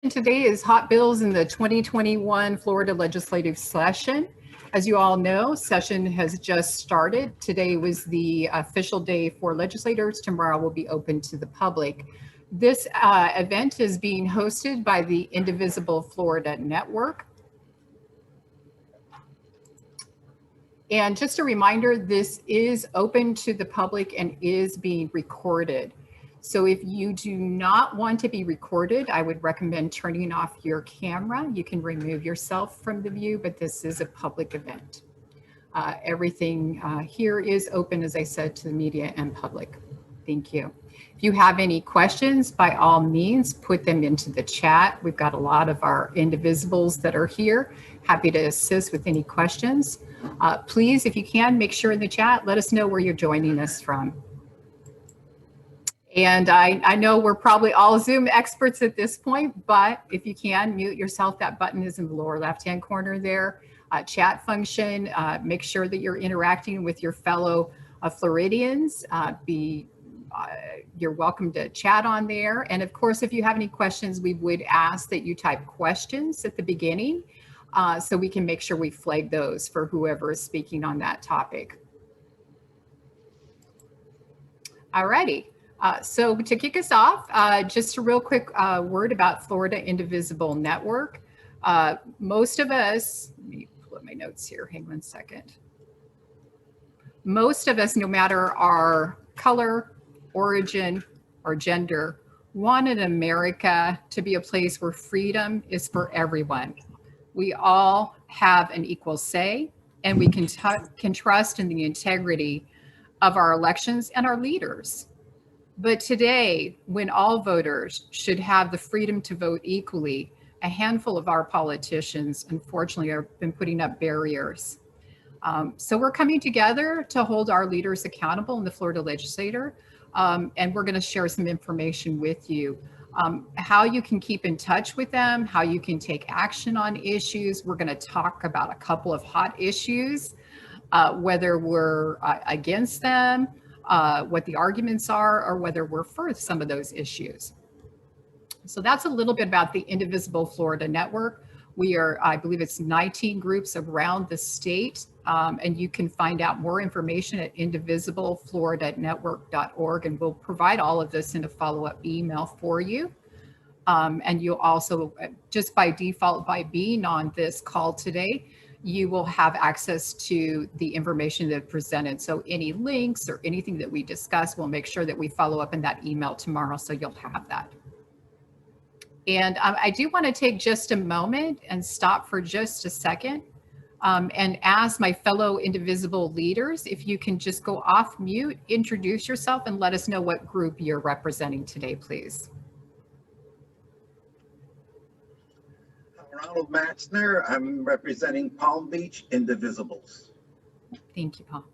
And today is Hot Bills in the 2021 Florida legislative session. As you all know, session has just started. Today was the official day for legislators. Tomorrow will be open to the public. This event is being hosted by the Indivisible Florida Network. And just a reminder, this is open to the public and is being recorded. So if you do not want to be recorded, I would recommend turning off your camera. You can remove yourself from the view, but this is a public event. Everything here is open, as I said, to the media and public. Thank you. If you have any questions, by all means, put them into the chat. We've got a lot of our indivisibles that are here. Happy to assist with any questions. Please, if you can, make sure in the chat, let us know where you're joining us from. And I know we're probably all Zoom experts at this point, but if you can, mute yourself. That button is in the lower left-hand corner there. Chat function, make sure that you're interacting with your fellow Floridians. You're welcome to chat on there. And of course, if you have any questions, we would ask that you type questions at the beginning so we can make sure we flag those for whoever is speaking on that topic. All righty. So to kick us off, just a real quick word about Florida Indivisible Network. Most of us, let me pull up my notes here, hang on a second. Most of us, no matter our color, origin, or gender, wanted America to be a place where freedom is for everyone. We all have an equal say, and we can trust in the integrity of our elections and our leaders. But today, when all voters should have the freedom to vote equally, a handful of our politicians, unfortunately, have been putting up barriers. So we're coming together to hold our leaders accountable in the Florida legislature, and we're going to share some information with you. How you can keep in touch with them, how you can take action on issues. We're going to talk about a couple of hot issues, whether we're against them, what the arguments are, or whether we're for some of those issues. So that's a little bit about the Indivisible Florida Network. We are, I believe it's 19 groups around the state, and you can find out more information at indivisiblefloриданetwork.org, and we'll provide all of this in a follow-up email for you. And you'll also, just by default, by being on this call today, you will have access to the information that presented. So any links or anything that we discuss, we'll make sure that we follow up in that email tomorrow, so you'll have that. And I do want to take just a moment and stop for just a second and ask my fellow Indivisible leaders, if you can just go off mute, introduce yourself, and let us know what group you're representing today, please. Ronald Matzner. I'm representing Palm Beach Indivisibles. Thank you, Paul.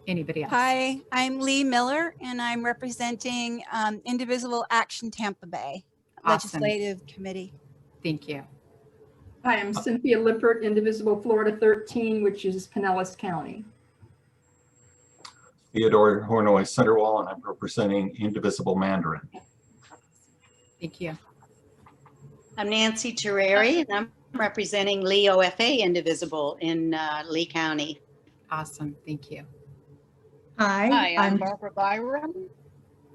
Anybody else? Hi, I'm Lee Miller, and I'm representing Indivisible Action Tampa Bay Legislative Committee. Thank you. Hi, I'm Cynthia Lippert, Indivisible Florida 13, which is Pinellas County. Theodore Hornoy Centerwall, and I'm representing Indivisible Mandarin. Thank you. I'm Nancy Terreri, and I'm representing Lee OFA Indivisible in Lee County. Awesome. Thank you. Hi, I'm Barbara Byram.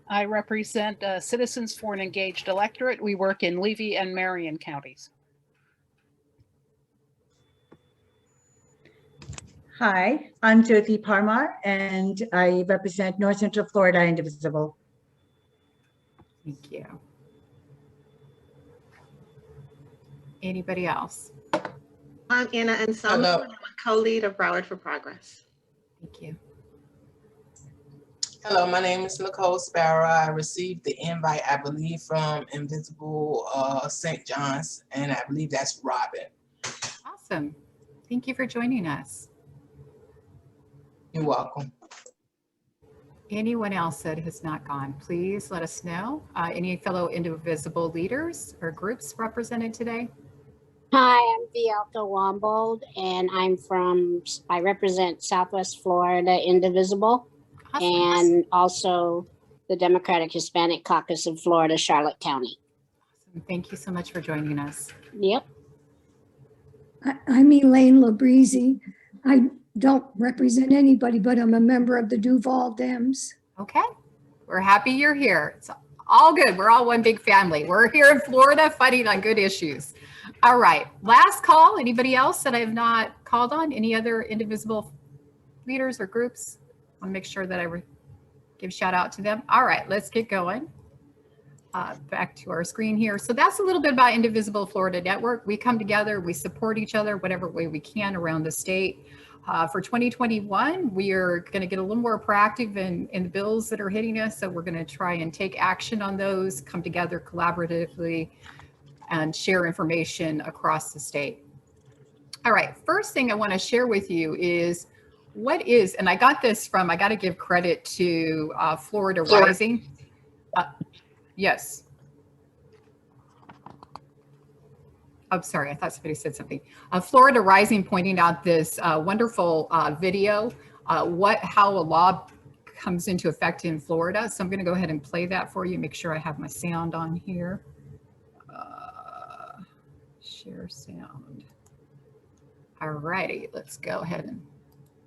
I represent Citizens for an Engaged Electorate. We work in Levy and Marion counties. Hi, I'm Jyoti Parmar, and I represent North Central Florida Indivisible. Thank you. Anybody else? I'm Anna Anselmo, and I'm a co-lead of Broward for Progress. Thank you. Hello, my name is Nicole Sparrow. I received the invite, I believe, from Invisible St. John's, and I believe that's Robin. Awesome. Thank you for joining us. You're welcome. Anyone else that has not gone, please let us know. Any fellow Indivisible leaders or groups represented today? Hi, I'm Vialka Wombold, and I represent Southwest Florida Indivisible. Awesome. And also the Democratic Hispanic Caucus in Florida, Charlotte County. Thank you so much for joining us. Yep. I'm Elaine Labrizzi. I don't represent anybody, but I'm a member of the Duval Dems. Okay. We're happy you're here. It's all good. We're all one big family. We're here in Florida fighting on good issues. All right. Last call. Anybody else that I have not called on? Any other Indivisible leaders or groups? I want to make sure that I give a shout out to them. All right. Let's get going. Back to our screen here. So that's a little bit about Indivisible Florida Network. We come together, we support each other whatever way we can around the state. For 2021, we are going to get a little more proactive in the bills that are hitting us. So we're going to try and take action on those, come together collaboratively, and share information across the state. All right, first thing I want to share with you is and I got this from, I got to give credit to Florida Rising. Yes. I'm sorry, I thought somebody said something. Florida Rising pointing out this wonderful video, how a law comes into effect in Florida. So I'm going to go ahead and play that for you. Make sure I have my sound on here. Share sound. All righty, let's go ahead and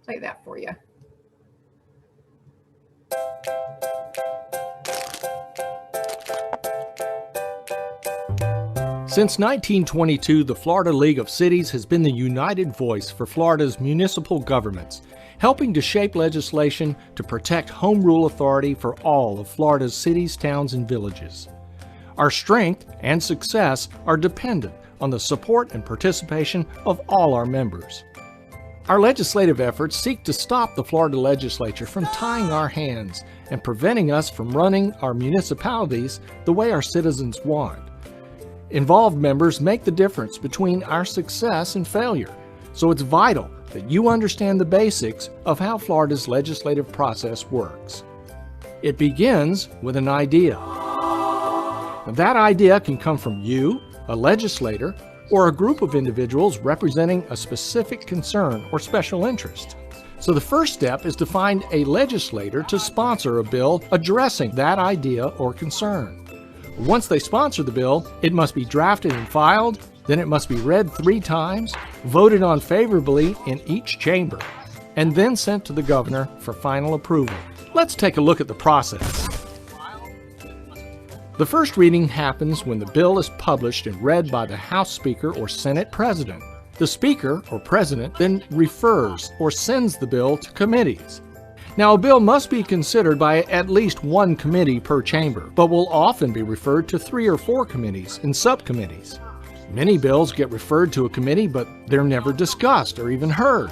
play that for you. Since 1922, the Florida League of Cities has been the united voice for Florida's municipal governments, helping to shape legislation to protect home rule authority for all of Florida's cities, towns, and villages. Our strength and success are dependent on the support and participation of all our members. Our legislative efforts seek to stop the Florida legislature from tying our hands and preventing us from running our municipalities the way our citizens want. Involved members make the difference between our success and failure, so it's vital that you understand the basics of how Florida's legislative process works. It begins with an idea. That idea can come from you, a legislator, or a group of individuals representing a specific concern or special interest. So the first step is to find a legislator to sponsor a bill addressing that idea or concern. Once they sponsor the bill, it must be drafted and filed, then it must be read 3 times, voted on favorably in each chamber, and then sent to the governor for final approval. Let's take a look at the process. The first reading happens when the bill is published and read by the House Speaker or Senate President. The Speaker or President then refers or sends the bill to committees. Now, a bill must be considered by at least 1 committee per chamber, but will often be referred to 3 or 4 committees and subcommittees. Many bills get referred to a committee, but they're never discussed or even heard.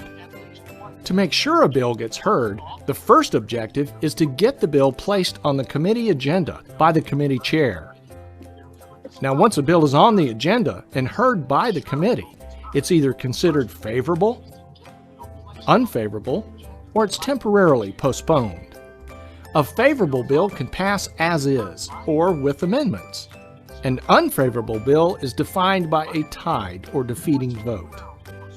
To make sure a bill gets heard, the first objective is to get the bill placed on the committee agenda by the committee chair. Now, once a bill is on the agenda and heard by the committee, it's either considered favorable, unfavorable, or it's temporarily postponed. A favorable bill can pass as is, or with amendments. An unfavorable bill is defined by a tied or defeating vote.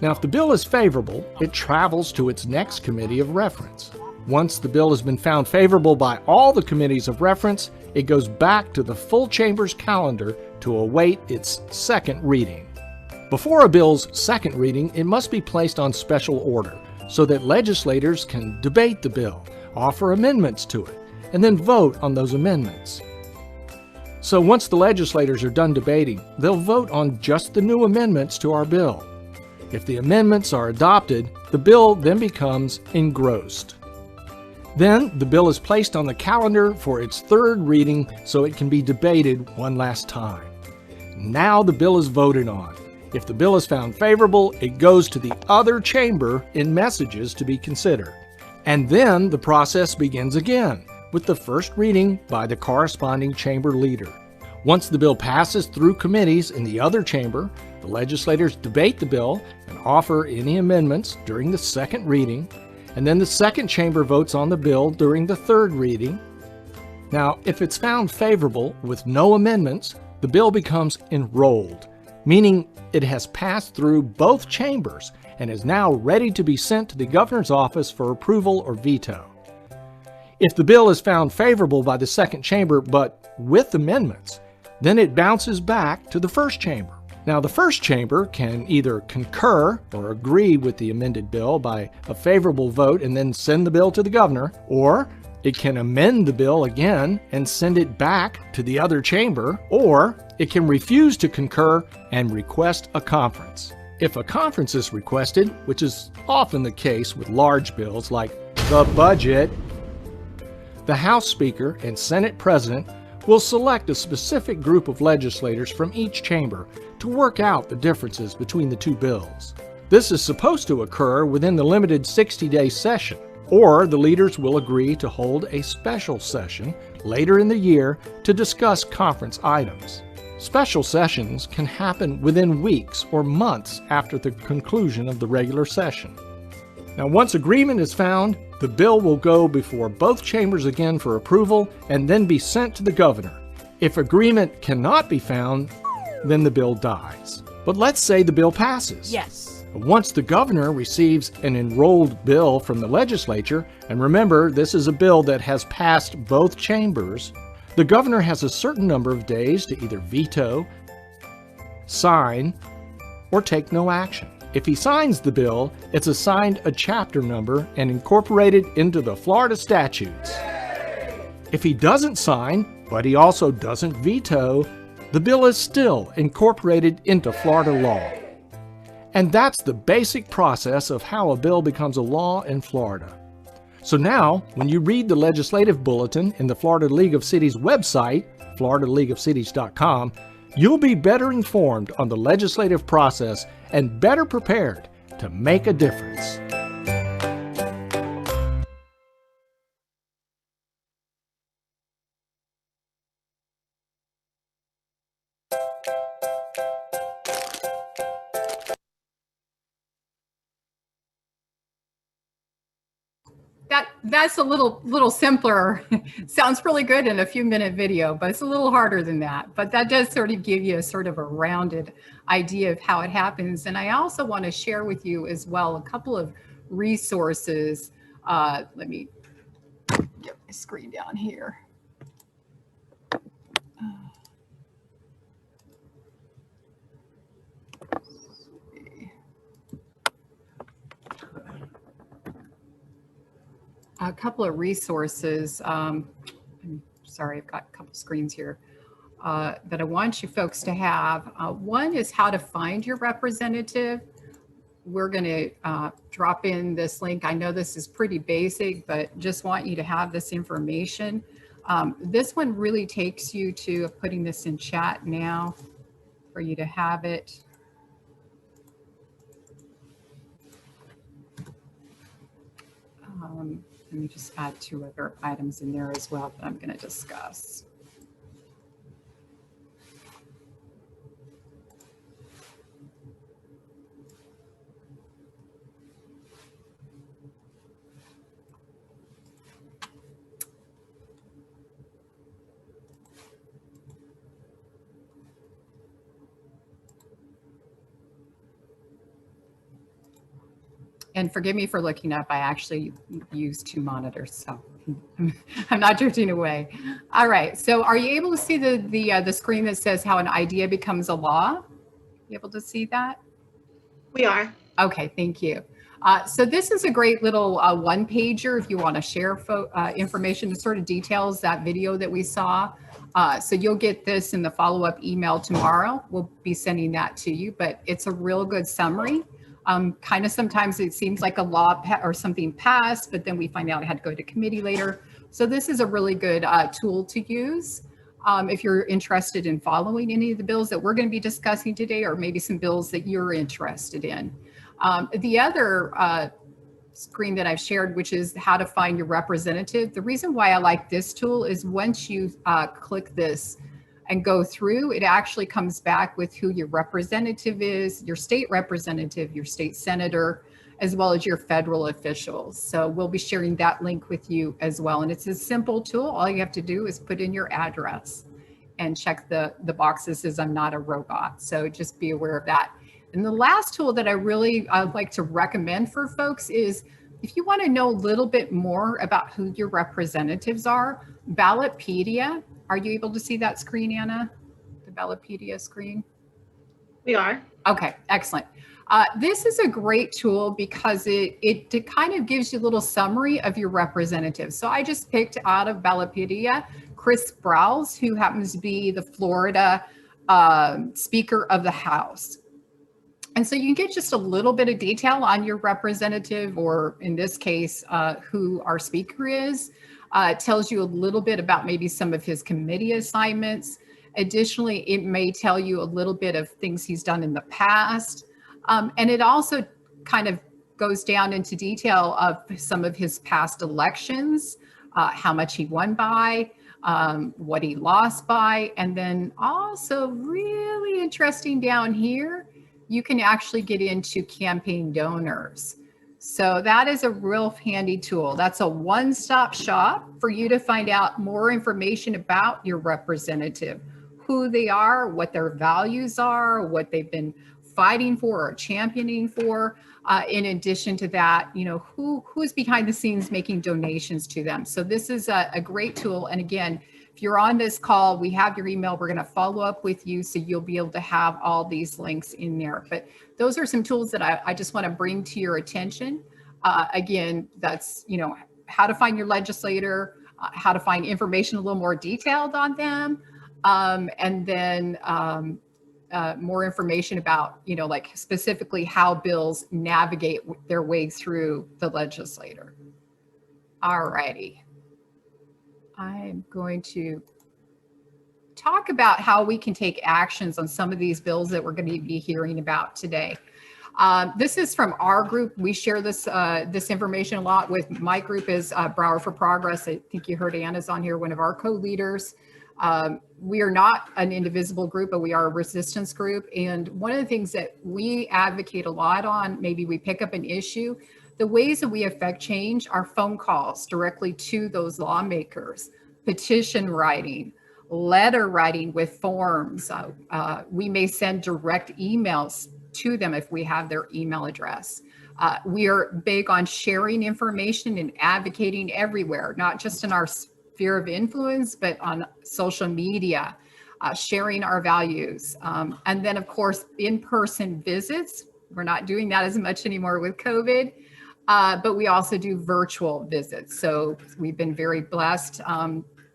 Now, if the bill is favorable, it travels to its next committee of reference. Once the bill has been found favorable by all the committees of reference, it goes back to the full chamber's calendar to await its second reading. Before a bill's second reading, it must be placed on special order, so that legislators can debate the bill, offer amendments to it, and then vote on those amendments. So once the legislators are done debating, they'll vote on just the new amendments to our bill. If the amendments are adopted, the bill then becomes engrossed. Then the bill is placed on the calendar for its third reading so it can be debated one last time. Now the bill is voted on. If the bill is found favorable, it goes to the other chamber in messages to be considered. And then the process begins again with the first reading by the corresponding chamber leader. Once the bill passes through committees in the other chamber, the legislators debate the bill and offer any amendments during the second reading, and then the second chamber votes on the bill during the third reading. Now, if it's found favorable with no amendments, the bill becomes enrolled, meaning it has passed through both chambers and is now ready to be sent to the governor's office for approval or veto. If the bill is found favorable by the second chamber, but with amendments, then it bounces back to the first chamber. Now, the first chamber can either concur or agree with the amended bill by a favorable vote and then send the bill to the governor, or it can amend the bill again and send it back to the other chamber, or it can refuse to concur and request a conference. If a conference is requested, which is often the case with large bills like the budget, the House Speaker and Senate President will select a specific group of legislators from each chamber to work out the differences between the two bills. This is supposed to occur within the limited 60-day session, or the leaders will agree to hold a special session later in the year to discuss conference items. Special sessions can happen within weeks or months after the conclusion of the regular session. Now, once agreement is found, the bill will go before both chambers again for approval and then be sent to the governor. If agreement cannot be found, then the bill dies. But let's say the bill passes. Yes. Once the governor receives an enrolled bill from the legislature, and remember, this is a bill that has passed both chambers, the governor has a certain number of days to either veto, sign, or take no action. If he signs the bill, it's assigned a chapter number and incorporated into the Florida statutes. If he doesn't sign, but he also doesn't veto, the bill is still incorporated into Florida law. And that's the basic process of how a bill becomes a law in Florida. So now, when you read the legislative bulletin in the Florida League of Cities website, floridaleagueofcities.com, you'll be better informed on the legislative process and better prepared to make a difference. That's a little simpler. Sounds really good in a few-minute video, but it's a little harder than that. But that does sort of give you a sort of a rounded idea of how it happens. And I also want to share with you as well a couple of resources. Let me get my screen down here. A couple of resources. I'm sorry, I've got a couple screens here that I want you folks to have. One is how to find your representative. We're going to drop in this link. I know this is pretty basic, but just want you to have this information. This one really takes you to putting this in chat now for you to have it. Let me just add two other items in there as well that I'm going to discuss. And forgive me for looking up. I actually use two monitors, so I'm not drifting away. All right. So, are you able to see the screen that says how an idea becomes a law? You able to see that? We are. Okay. Thank you. So this is a great little one pager if you want to share information that sort of details that video that we saw. So you'll get this in the follow-up email tomorrow. We'll be sending that to you, but it's a real good summary. Kind of sometimes it seems like a law or something passed, but then we find out it had to go to committee later. So this is a really good tool to use if you're interested in following any of the bills that we're going to be discussing today, or maybe some bills that you're interested in. The other screen that I've shared, which is how to find your representative. The reason why I like this tool is once you click this and go through, it actually comes back with who your representative is, your state representative, your state senator, as well as your federal officials. So we'll be sharing that link with you as well. And it's a simple tool. All you have to do is put in your address and check the box that says I'm not a robot. So just be aware of that. And the last tool that I really like to recommend for folks is If you want to know a little bit more about who your representatives are, Ballotpedia, are you able to see that screen, Anna? The Ballotpedia screen? We are. Okay, excellent. This is a great tool because it kind of gives you a little summary of your representatives. So I just picked out of Ballotpedia Chris Sprowls, who happens to be the Florida Speaker of the House. And so you can get just a little bit of detail on your representative, or in this case, who our speaker is. It tells you a little bit about maybe some of his committee assignments. Additionally, it may tell you a little bit of things he's done in the past. And it also kind of goes down into detail of some of his past elections, how much he won by, what he lost by, and then also really interesting down here, you can actually get into campaign donors. So that is a real handy tool. That's a one-stop shop for you to find out more information about your representative, who they are, what their values are, what they've been fighting for or championing for. In addition to that, you know, who's behind the scenes making donations to them. So this is a great tool. And again, if you're on this call, we have your email. We're going to follow up with you, so you'll be able to have all these links in there. But those are some tools that I just want to bring to your attention. Again, that's, you know, how to find your legislator, how to find information a little more detailed on them, and then more information about, you know, like specifically how bills navigate their way through the legislator. All righty. I'm going to talk about how we can take actions on some of these bills that we're going to be hearing about today. This is from our group. We share this this information a lot with my group is Broward for Progress. I think you heard Anna's on here, one of our co-leaders. We are not an indivisible group, but we are a resistance group. And one of the things that we advocate a lot on, maybe we pick up an issue, the ways that we affect change are phone calls directly to those lawmakers, petition writing, letter writing with forms. We may send direct emails to them if we have their email address. We are big on sharing information and advocating everywhere, not just in our sphere of influence, but on social media, sharing our values. And then of course, in-person visits. We're not doing that as much anymore with COVID. But we also do virtual visits. So we've been very blessed.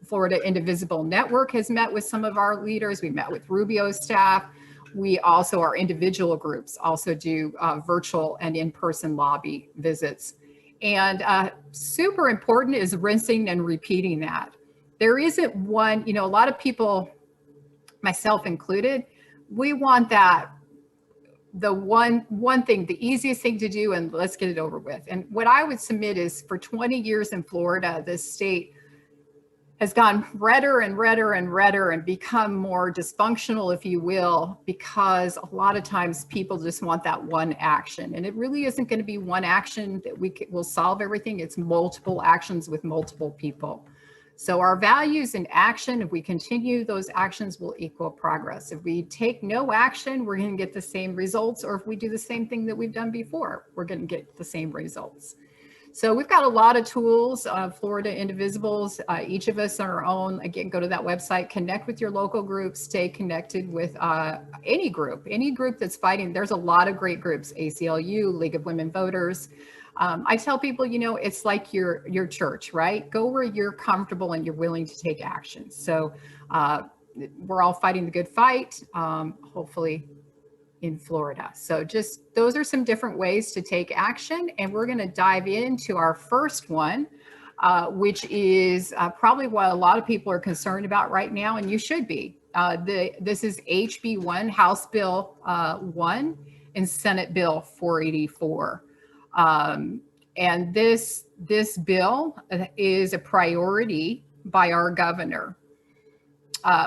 Florida Indivisible Network has met with some of our leaders. We met with Rubio's staff. We also, our individual groups also do virtual and in-person lobby visits. And super important is rinsing and repeating that. There isn't one, you know, a lot of people, myself included, we want that the one thing, the easiest thing to do, and let's get it over with. And what I would submit is for 20 years in Florida, this state has gone redder and redder and redder and become more dysfunctional, if you will, because a lot of times people just want that one action. And it really isn't going to be one action that will solve everything. It's multiple actions with multiple people. So our values and action, if we continue, those actions will equal progress. If we take no action, we're going to get the same results. Or if we do the same thing that we've done before, we're going to get the same results. So we've got a lot of tools, Florida Indivisibles, each of us on our own. Again, go to that website, connect with your local group, stay connected with any group that's fighting. There's a lot of great groups, ACLU, League of Women Voters. I tell people, you know, it's like your church, right? Go where you're comfortable and you're willing to take action. So we're all fighting the good fight, hopefully in Florida. So just those are some different ways to take action. And we're going to dive into our first one, which is probably what a lot of people are concerned about right now, and you should be. This is HB 1, House Bill 1, and Senate Bill 484. And this bill is a priority by our governor.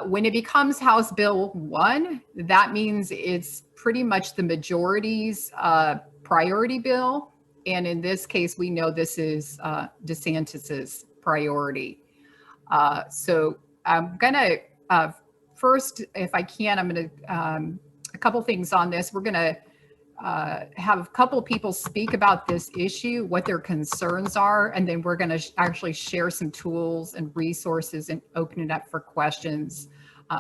When it becomes House Bill 1, that means it's pretty much the majority's priority bill. And in this case, we know this is DeSantis's priority. So I'm gonna, first, if I can, I'm gonna, a couple things on this. We're gonna have a couple of people speak about this issue, what their concerns are, and then we're going to actually share some tools and resources and open it up for questions.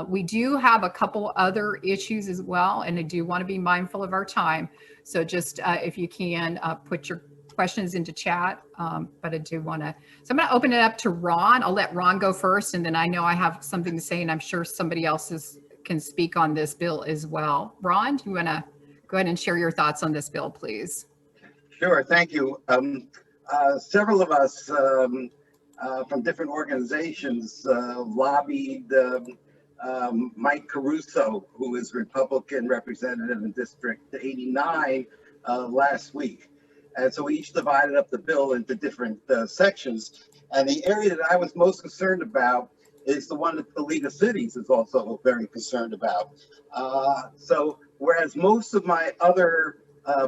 We do have a couple other issues as well, and I do want to be mindful of our time. So just if you can put your questions into chat, but I do want to, so I'm going to open it up to Ron. I'll let Ron go first, and then I know I have something to say, and I'm sure somebody else can speak on this bill as well. Ron, do you want to go ahead and share your thoughts on this bill, please? Sure, thank you. Several of us from different organizations lobbied Mike Caruso, who is Republican representative in District 89, last week. And so we each divided up the bill into different sections. And the area that I was most concerned about is the one that the League of Cities is also very concerned about. So whereas most of my other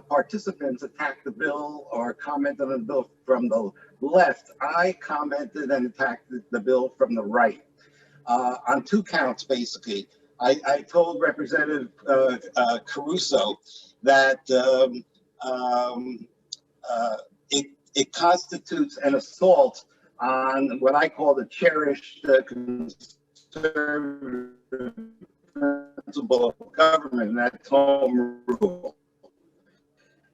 participants attacked the bill or commented on the bill from the left, I commented and attacked the bill from the right. On two counts, basically. I told Representative Caruso that it constitutes an assault on what I call the cherished conservative principle of government, and that's home rule.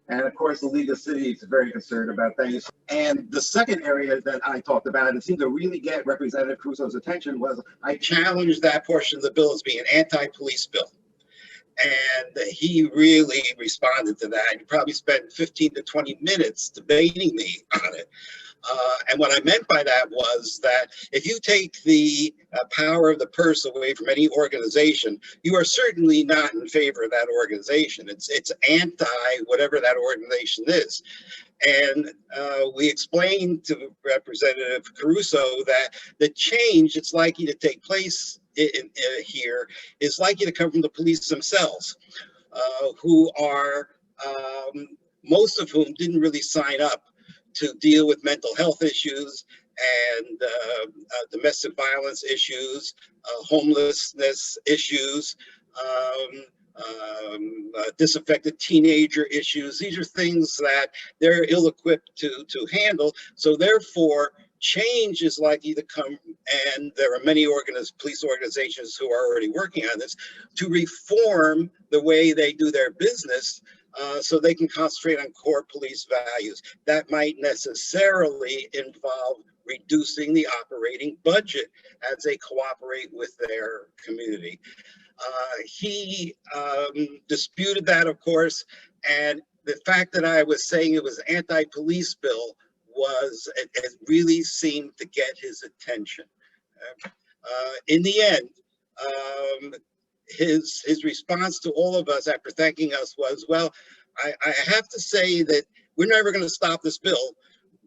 And of course, the League of Cities is very concerned about that. And the second area that I talked about and seemed to really get Representative Caruso's attention was I challenged that portion of the bill as being an anti-police bill. And he really responded to that. He probably spent 15 to 20 minutes debating me on it. And what I meant by that was that if you take the power of the purse away from any organization, you are certainly not in favor of that organization. It's anti whatever that organization is. And we explained to Representative Caruso that the change that's likely to take place here is likely to come from the police themselves, who are, most of whom didn't really sign up to deal with mental health issues and domestic violence issues, homelessness issues, disaffected teenager issues. These are things that they're ill-equipped to handle. So therefore, change is likely to come, and there are many police organizations who are already working on this, to reform the way they do their business so they can concentrate on core police values. That might necessarily involve reducing the operating budget as they cooperate with their community. He disputed that, of course, and the fact that I was saying it was an anti-police bill it really seemed to get his attention. In the end, his response to all of us after thanking us was, well, I have to say that we're never going to stop this bill,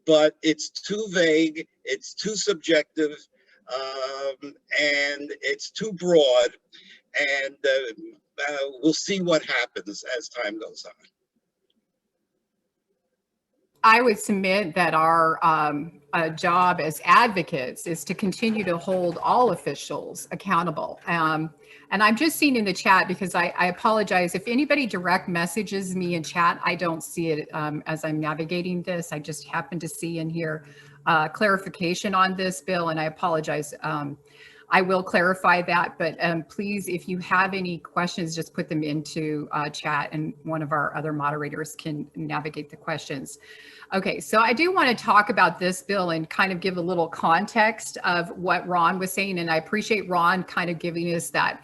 but it's too vague, it's too subjective, and it's too broad, and we'll see what happens as time goes on. I would submit that our job as advocates is to continue to hold all officials accountable. And I'm just seeing in the chat, because I apologize, if anybody direct messages me in chat, I don't see it as I'm navigating this. I just happen to see in here clarification on this bill, and I apologize. I will clarify that, but please, if you have any questions, just put them into chat and one of our other moderators can navigate the questions. Okay, so I do want to talk about this bill and kind of give a little context of what Ron was saying, and I appreciate Ron kind of giving us that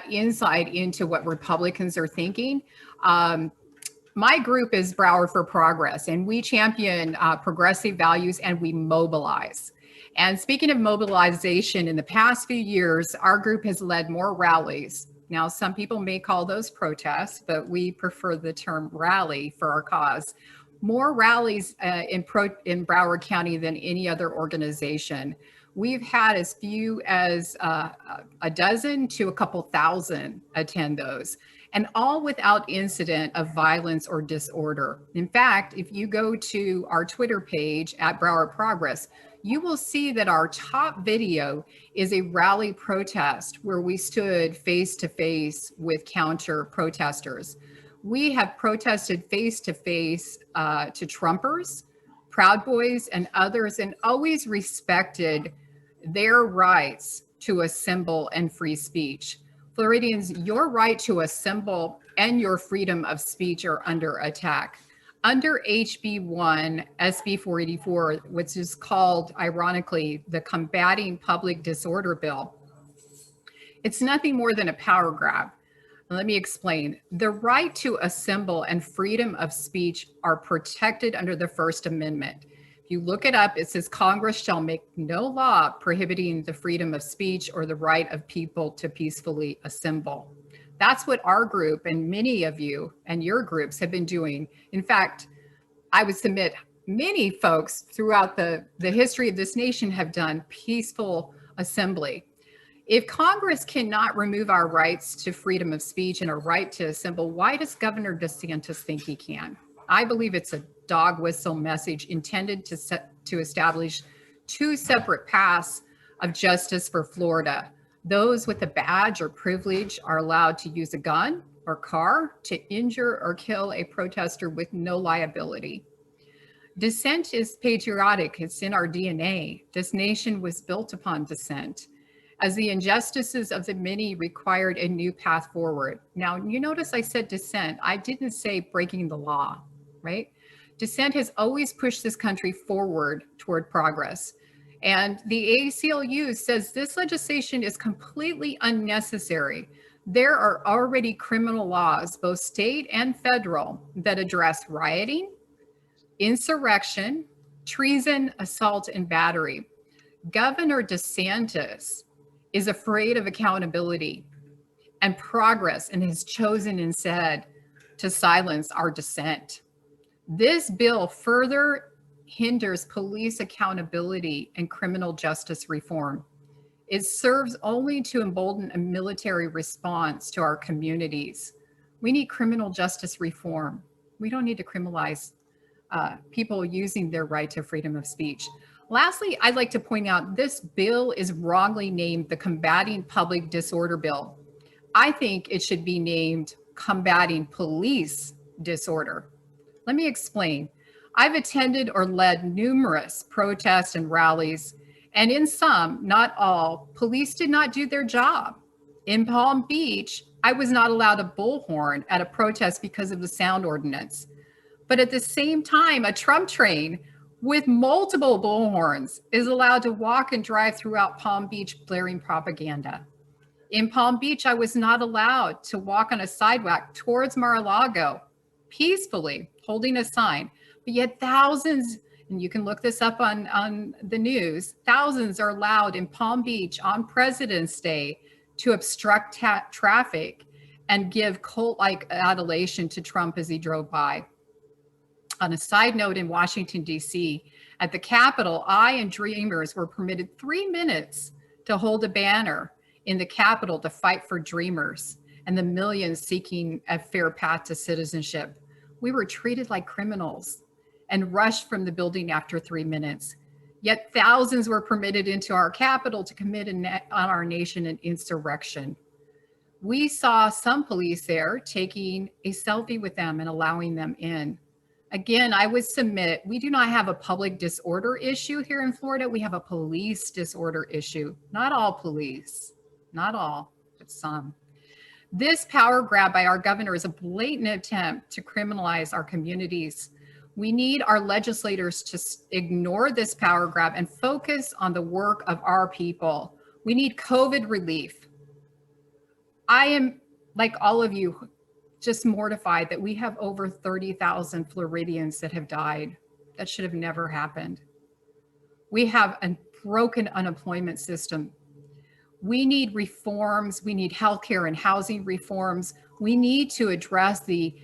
insight into what Republicans are thinking. My group is Broward for Progress, and we champion progressive values and we mobilize. And speaking of mobilization, in the past few years, our group has led more rallies. Now, some people may call those protests, but we prefer the term rally for our cause. More rallies in Broward County than any other organization. We've had as few as a dozen to a couple thousand attend those, and all without incident of violence or disorder. In fact, if you go to our Twitter page at Broward Progress, you will see that our top video is a rally protest where we stood face to face with counter protesters. We have protested face to face to Trumpers, Proud Boys, and others, and always respected their rights to assemble and free speech. Floridians, your right to assemble and your freedom of speech are under attack. Under HB1, SB 484, which is called, ironically, the Combating Public Disorder Bill, it's nothing more than a power grab. Let me explain. The right to assemble and freedom of speech are protected under the First Amendment. If you look it up, it says Congress shall make no law prohibiting the freedom of speech or the right of people to peacefully assemble. That's what our group and many of you and your groups have been doing. In fact, I would submit many folks throughout the history of this nation have done peaceful assembly. If Congress cannot remove our rights to freedom of speech and a right to assemble, why does Governor DeSantis think he can? I believe it's a dog whistle message intended to establish two separate paths of justice for Florida. Those with a badge or privilege are allowed to use a gun or car to injure or kill a protester with no liability. Dissent is patriotic. It's in our DNA. This nation was built upon dissent, as the injustices of the many required a new path forward. Now, you notice I said dissent. I didn't say breaking the law, right? Dissent has always pushed this country forward toward progress. And the ACLU says this legislation is completely unnecessary. There are already criminal laws, both state and federal, that address rioting, insurrection, treason, assault, and battery. Governor DeSantis is afraid of accountability and progress and has chosen instead to silence our dissent. This bill further hinders police accountability and criminal justice reform. It serves only to embolden a military response to our communities. We need criminal justice reform. We don't need to criminalize people using their right to freedom of speech. Lastly, I'd like to point out this bill is wrongly named the Combating Public Disorder Bill. I think it should be named Combating Police Disorder. Let me explain. I've attended or led numerous protests and rallies, and in some, not all, police did not do their job. In Palm Beach, I was not allowed a bullhorn at a protest because of the sound ordinance. But at the same time, a Trump train with multiple bullhorns is allowed to walk and drive throughout Palm Beach blaring propaganda. In Palm Beach, I was not allowed to walk on a sidewalk towards Mar-a-Lago peacefully, holding a sign. But yet thousands, and you can look this up on the news, thousands are allowed in Palm Beach on President's Day to obstruct traffic and give cult-like adulation to Trump as he drove by. On a side note, in Washington, D.C., at the Capitol, I and Dreamers were permitted 3 minutes to hold a banner in the Capitol to fight for Dreamers and the millions seeking a fair path to citizenship. We were treated like criminals and rushed from the building after 3 minutes. Yet thousands were permitted into our Capitol to commit on our nation an insurrection. We saw some police there taking a selfie with them and allowing them in. Again, I would submit, we do not have a public disorder issue here in Florida. We have a police disorder issue. Not all police, not all, but some. This power grab by our governor is a blatant attempt to criminalize our communities. We need our legislators to ignore this power grab and focus on the work of our people. We need COVID relief. I am, like all of you, just mortified that we have over 30,000 Floridians that have died. That should have never happened. We have a broken unemployment system. We need reforms. We need healthcare and housing reforms. We need to address the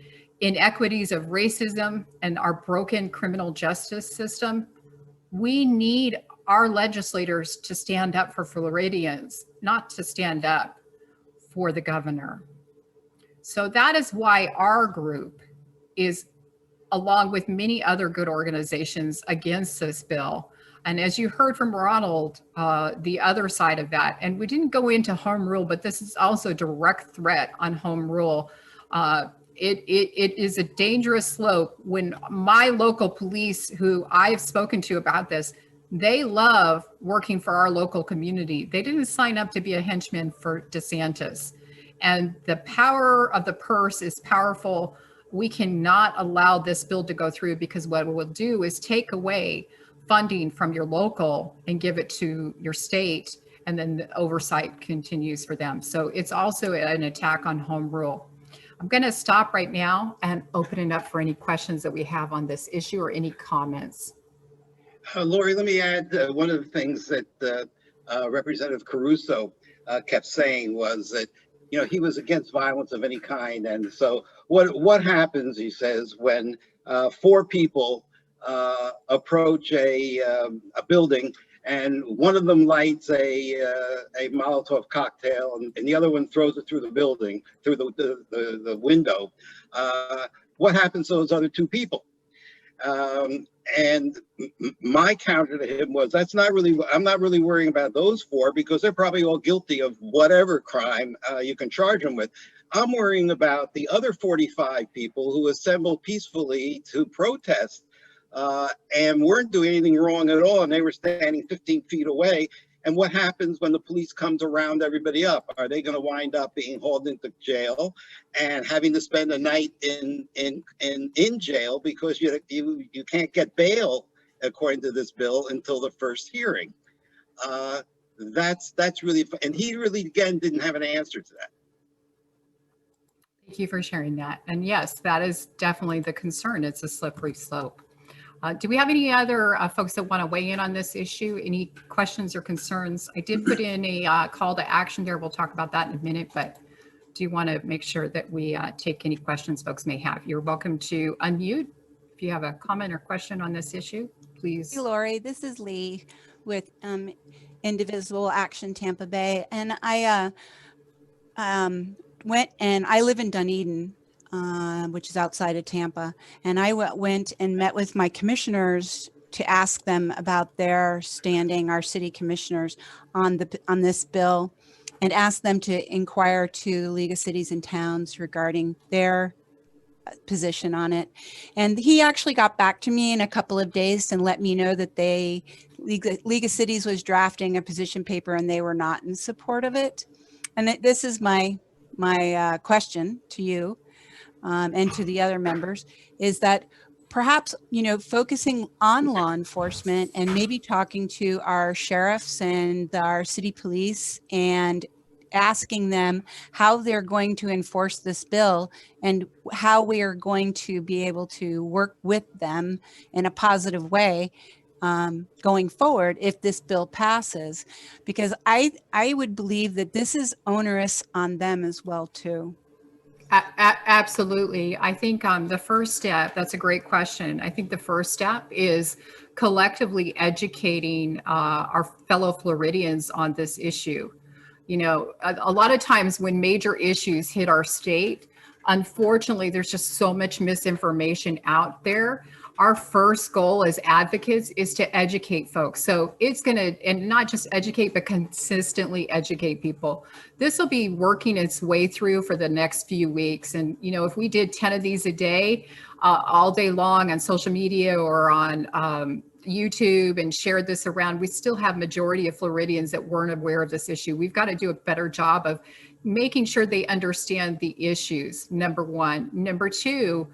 inequities of racism and our broken criminal justice system. We need our legislators to stand up for Floridians, not to stand up for the governor. So that is why our group is, along with many other good organizations, against this bill. And as you heard from Ronald, the other side of that, and we didn't go into home rule, but this is also a direct threat on home rule. it is a dangerous slope. When my local police, who I've spoken to about this, they love working for our local community. They didn't sign up to be a henchman for DeSantis. And the power of the purse is powerful. We cannot allow this bill to go through, because what it will do is take away funding from your local and give it to your state, and then the oversight continues for them. So it's also an attack on home rule. I'm going to stop right now and open it up for any questions that we have on this issue or any comments. Lori, let me add one of the things that Representative Caruso kept saying was that, you know, he was against violence of any kind. And so what happens, he says, when 4 people approach a building and one of them lights a Molotov cocktail and the other one throws it through the building, through the window. What happens to those other 2 people? And my counter to him was, I'm not really worrying about those 4, because they're probably all guilty of whatever crime you can charge them with. I'm worrying about the other 45 people who assembled peacefully to protest and weren't doing anything wrong at all, and they were standing 15 feet away. And what happens when the police comes around everybody up? Are they going to wind up being hauled into jail and having to spend a night in jail because you can't get bail according to this bill until the first hearing? That's really, and he really again didn't have an answer to that. Thank you for sharing that. And yes, that is definitely the concern. It's a slippery slope. Do we have any other folks that want to weigh in on this issue? Any questions or concerns? I did put in a call to action there. We'll talk about that in a minute, but do you want to make sure that we take any questions folks may have? You're welcome to unmute if you have a comment or question on this issue, please. Hey, Lori, this is Lee with Indivisible Action Tampa Bay. And I went, and I live in Dunedin, which is outside of Tampa. And I went and met with my commissioners to ask them about their standing, our city commissioners, on this bill, and ask them to inquire to the League of Cities and Towns regarding their position on it. And he actually got back to me in a couple of days and let me know that League of Cities was drafting a position paper and they were not in support of it. And this is my question to you. And to the other members, is that perhaps, you know, focusing on law enforcement and maybe talking to our sheriffs and our city police and asking them how they're going to enforce this bill and how we are going to be able to work with them in a positive way going forward if this bill passes, because I would believe that this is onerous on them as well too. Absolutely. I think the first step, that's a great question. I think the first step is collectively educating our fellow Floridians on this issue. You know, a lot of times when major issues hit our state, unfortunately, there's just so much misinformation out there. Our first goal as advocates is to educate folks. So it's going to, and not just educate, but consistently educate people. This will be working its way through for the next few weeks. And, you know, if we did 10 of these a day, all day long on social media or on YouTube and shared this around, we still have majority of Floridians that weren't aware of this issue. We've got to do a better job of making sure they understand the issues, number one. Number two,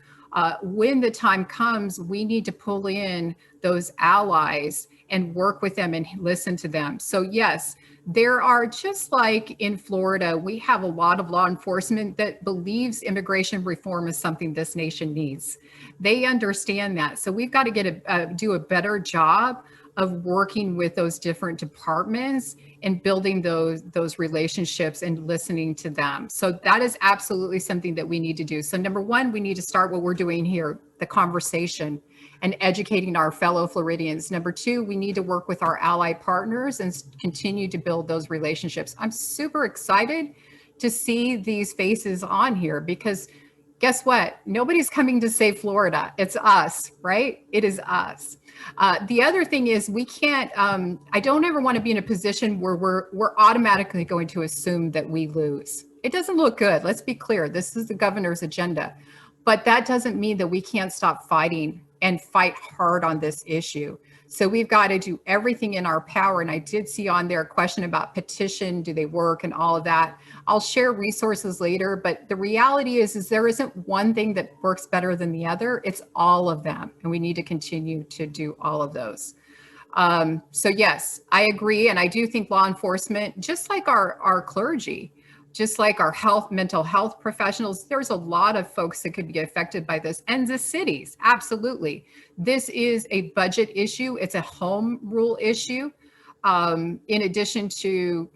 when the time comes, we need to pull in those allies and work with them and listen to them. So yes, there are, just like in Florida, we have a lot of law enforcement that believes immigration reform is something this nation needs. They understand that. So we've got to do a better job of working with those different departments and building those relationships and listening to them. So that is absolutely something that we need to do. So number one, we need to start what we're doing here, the conversation and educating our fellow Floridians. Number two, we need to work with our ally partners and continue to build those relationships. I'm super excited to see these faces on here because guess what? Nobody's coming to save Florida. It's us, right? It is us. The other thing is we can't, I don't ever want to be in a position where we're automatically going to assume that we lose. It doesn't look good. Let's be clear. This is the governor's agenda. But that doesn't mean that we can't stop fighting and fight hard on this issue. So we've got to do everything in our power. And I did see on there a question about petition, do they work and all of that. I'll share resources later, but the reality is there isn't one thing that works better than the other. It's all of them. And we need to continue to do all of those. So yes, I agree. And I do think law enforcement, just like our clergy, just like our mental health professionals, there's a lot of folks that could be affected by this, and the cities, absolutely. This is a budget issue. It's a home rule issue. In addition to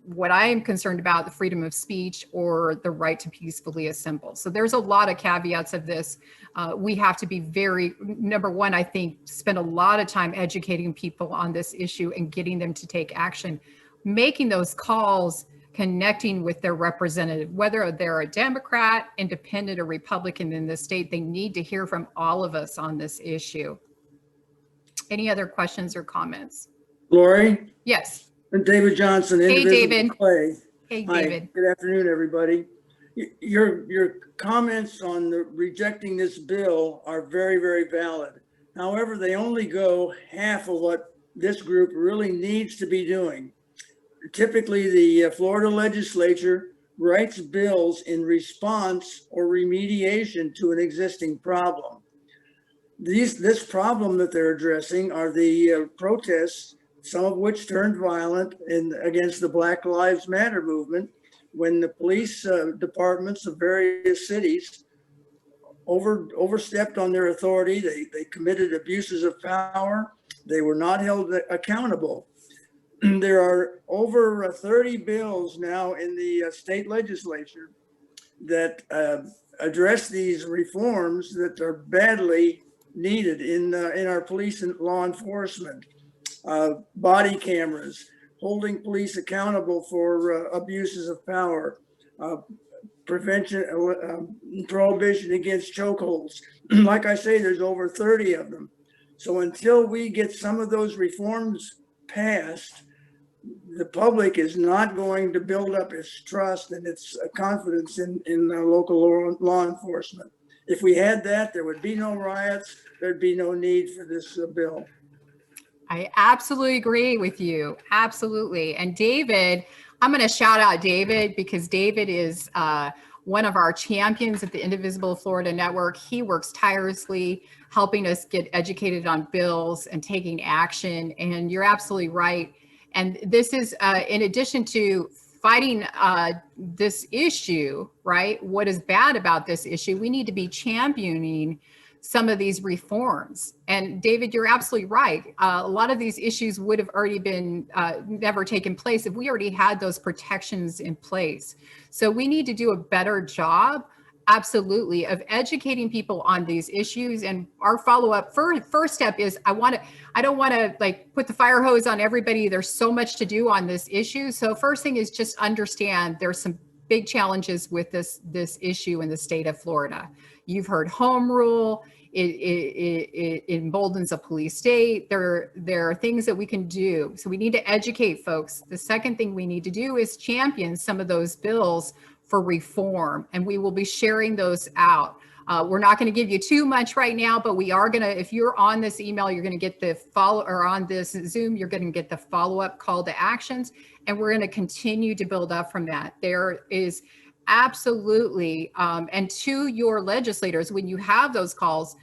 what I am concerned about, the freedom of speech or the right to peacefully assemble. So there's a lot of caveats of this. We have to be number one, I think, spend a lot of time educating people on this issue and getting them to take action, making those calls, connecting with their representative, whether they're a Democrat, independent, or Republican in the state. They need to hear from all of us on this issue. Any other questions or comments? Lori? Yes. And David Johnson. Hey, David. Clay. Hey, Hi. David. Good afternoon, everybody. Your comments on rejecting this bill are very, very valid. However, they only go half of what this group really needs to be doing. Typically, the Florida legislature writes bills in response or remediation to an existing problem. This problem that they're addressing are the protests, some of which turned violent against the Black Lives Matter movement, when the police departments of various cities overstepped on their authority. They committed abuses of power. They were not held accountable. There are over 30 bills now in the state legislature that address these reforms that are badly needed in our police and law enforcement. Body cameras, holding police accountable for abuses of power, prohibition against chokeholds. Like I say, there's over 30 of them. So until we get some of those reforms passed, the public is not going to build up its trust and its confidence in local law enforcement. If we had that, there would be no riots. There'd be no need for this bill. I absolutely agree with you. Absolutely. And David, I'm going to shout out David because David is one of our champions at the Indivisible Florida Network. He works tirelessly helping us get educated on bills and taking action. And you're absolutely right. And this is in addition to fighting this issue, right? What is bad about this issue? We need to be championing some of these reforms. And David, you're absolutely right. A lot of these issues would have already been never taken place if we already had those protections in place. So we need to do a better job, absolutely, of educating people on these issues. And our follow-up first step is I don't want to like put the fire hose on everybody. There's so much to do on this issue. So first thing is just understand there's some big challenges with this issue in the state of Florida. You've heard home rule. It emboldens a police state. There are things that we can do. So we need to educate folks. The second thing we need to do is champion some of those bills for reform. And we will be sharing those out. We're not going to give you too much right now, but we are going to, if you're on this email, you're going to get the or on this Zoom, you're going to get the follow-up call to actions. And we're going to continue to build up from that. There is absolutely, and to your legislators, when you have those calls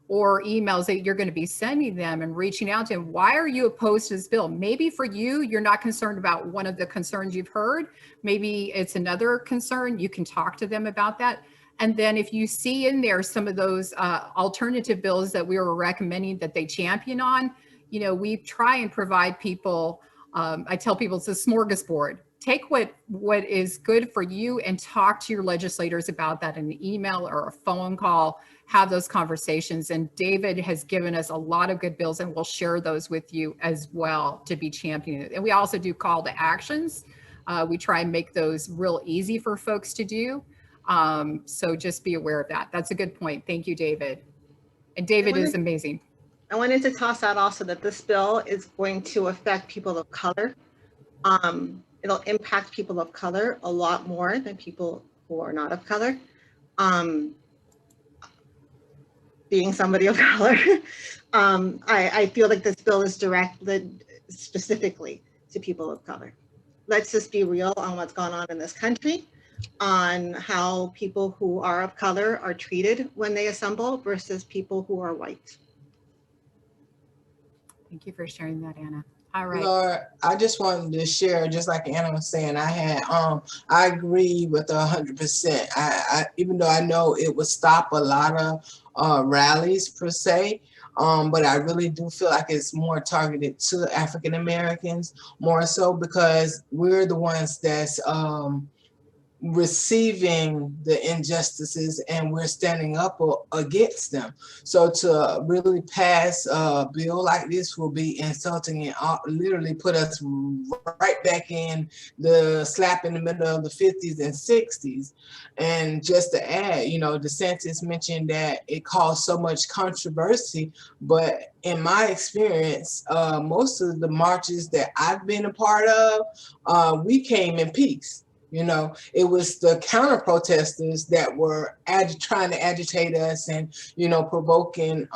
or emails that you're going to be sending them and reaching out to them, why are you opposed to this bill? Maybe for you, you're not concerned about one of the concerns you've heard. Maybe it's another concern. You can talk to them about that. And then if you see in there some of those alternative bills that we were recommending that they champion on, you know, we try and provide people, I tell people it's a smorgasbord. Take what is good for you and talk to your legislators about that in an email or a phone call, have those conversations. And David has given us a lot of good bills and we'll share those with you as well to be championing. And we also do call to actions. We try and make those real easy for folks to do. So just be aware of that. That's a good point. Thank you, David. And David is amazing. I wanted to toss out also that this bill is going to affect people of color. it'll impact people of color a lot more than people who are not of color. Being somebody of color, I feel like this bill is directed specifically to people of color. Let's just be real on what's gone on in this country, on how people who are of color are treated when they assemble versus people who are white. Thank you for sharing that, Anna. All right. Laura, I just wanted to share, just like Anna was saying, I agree with 100%. I even though I know it would stop a lot of rallies per se, but I really do feel like it's more targeted to African Americans, more so because we're the ones that's receiving the injustices and we're standing up against them. So to really pass a bill like this will be insulting and literally put us right back in the slap in the middle of the 50s and 60s. And just to add, you know, DeSantis mentioned that it caused so much controversy, but in my experience, most of the marches that I've been a part of, we came in peace. You know, it was the counter protesters that were trying to agitate us and, you know, provoking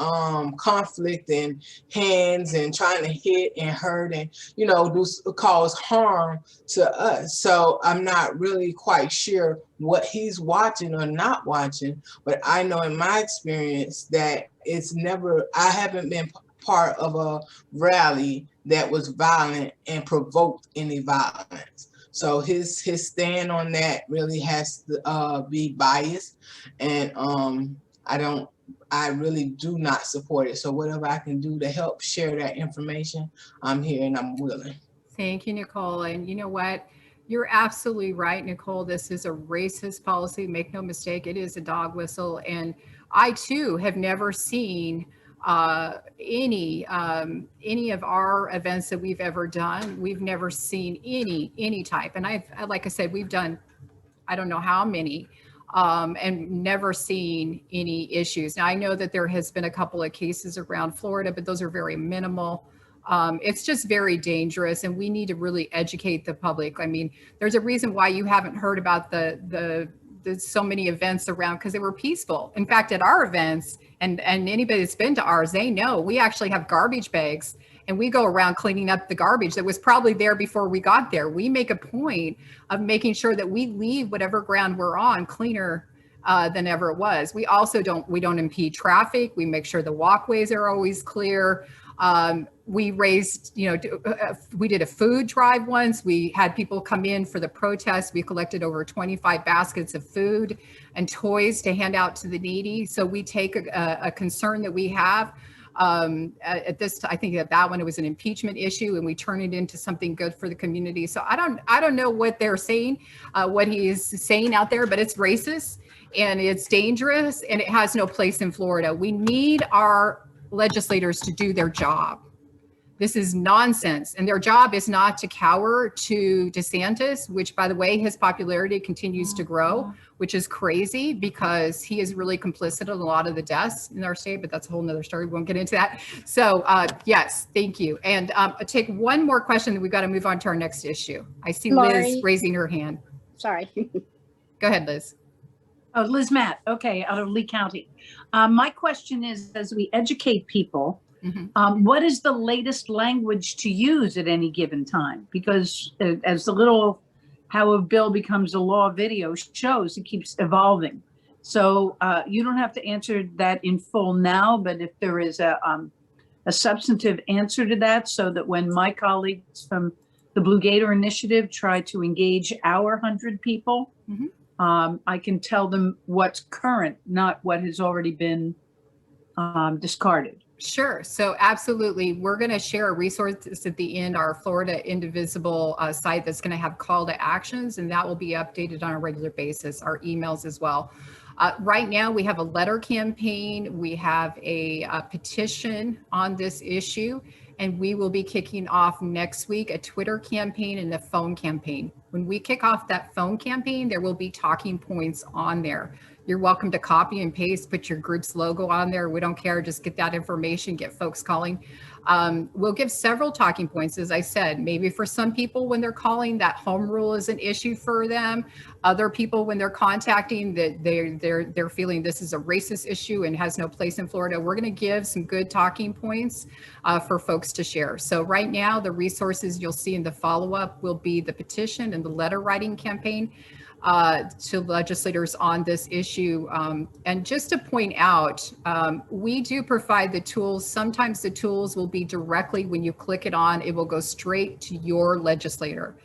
conflict and hands and trying to hit and hurt and, you know, cause harm to us. So I'm not really quite sure what he's watching or not watching, but I know in my experience that I haven't been part of a rally that was violent and provoked any violence. So his stand on that really has to be biased, and I really do not support it. So whatever I can do to help share that information, I'm here and I'm willing. Thank you, Nicole. And you know what? You're absolutely right, Nicole. This is a racist policy. Make no mistake, it is a dog whistle. And I too have never seen any of our events that we've ever done. We've never seen any type. And like I said, we've done, I don't know how many, and never seen any issues. Now I know that there has been a couple of cases around Florida, but those are very minimal. It's just very dangerous, and we need to really educate the public. I mean, there's a reason why you haven't heard about the so many events around, because they were peaceful. In fact, at our events, and anybody that's been to ours, they know we actually have garbage bags and we go around cleaning up the garbage that was probably there before we got there. We make a point of making sure that we leave whatever ground we're on cleaner than ever it was. We also don't impede traffic. We make sure the walkways are always clear. We raised, we did a food drive once. We had people come in for the protest. We collected over 25 baskets of food and toys to hand out to the needy. So we take a concern that we have at this. I think that one, it was an impeachment issue, and we turn it into something good for the community. So I don't know what they're saying, what he is saying out there, but it's racist and it's dangerous and it has no place in Florida. We need our legislators to do their job. This is nonsense. And their job is not to cower to DeSantis, which, by the way, his popularity continues to grow, which is crazy because he is really complicit in a lot of the deaths in our state, but that's a whole nother story. We won't get into that. So yes, thank you. And I'll take one more question, then we've got to move on to our next issue. I see Liz raising her hand. Sorry. Go ahead, Liz. Oh, Liz Matt. Okay, out of Lee County. My question is, as we educate people, what is the latest language to use at any given time? Because as the little how a bill becomes a law video shows, it keeps evolving. So you don't have to answer that in full now, but if there is a substantive answer to that, so that when my colleagues from the Blue Gator Initiative try to engage our 100 people, I can tell them what's current, not what has already been discarded. Sure. So absolutely. We're going to share a resource at the end, our Florida Indivisible site that's going to have call to actions, and that will be updated on a regular basis, our emails as well. Right now, we have a letter campaign. We have a petition on this issue, and we will be kicking off next week a Twitter campaign and a phone campaign. When we kick off that phone campaign, there will be talking points on there. You're welcome to copy and paste, put your group's logo on there. We don't care, just get that information, get folks calling. We'll give several talking points, as I said. Maybe for some people, when they're calling, that home rule is an issue for them. Other people, when they're contacting, that they're feeling this is a racist issue and has no place in Florida. We're going to give some good talking points for folks to share. So right now, the resources you'll see in the follow-up will be the petition and the letter writing campaign to legislators on this issue. And just to point out, we do provide the tools. Sometimes the tools will be directly, when you click it on, it will go straight to your legislator.